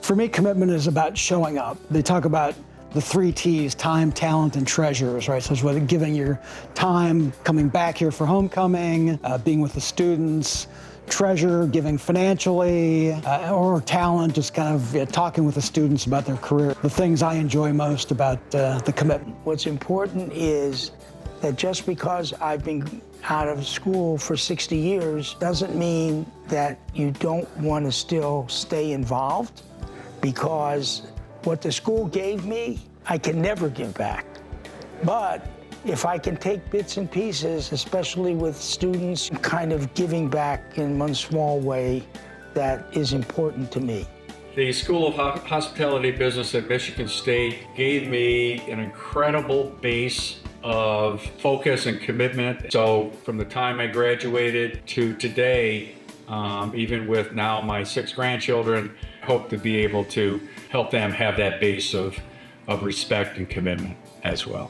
For me, commitment is about showing up. They talk about the 3 T's, time, talent, and treasures, right? So it's whether giving your time, coming back here for homecoming, being with the students, treasure, giving financially, or talent, just kind of talking with the students about their career. The things I enjoy most about the commitment. What's important is that just because I've been out of school for 60 years doesn't mean that you don't want to still stay involved, because what the school gave me, I can never give back. But if I can take bits and pieces, especially with students, kind of giving back in one small way, that is important to me. The School of Hospitality Business at Michigan State gave me an incredible base of focus and commitment. So from the time I graduated to today, even with now my 6 grandchildren, hope to be able to help them have that base of respect and commitment as well.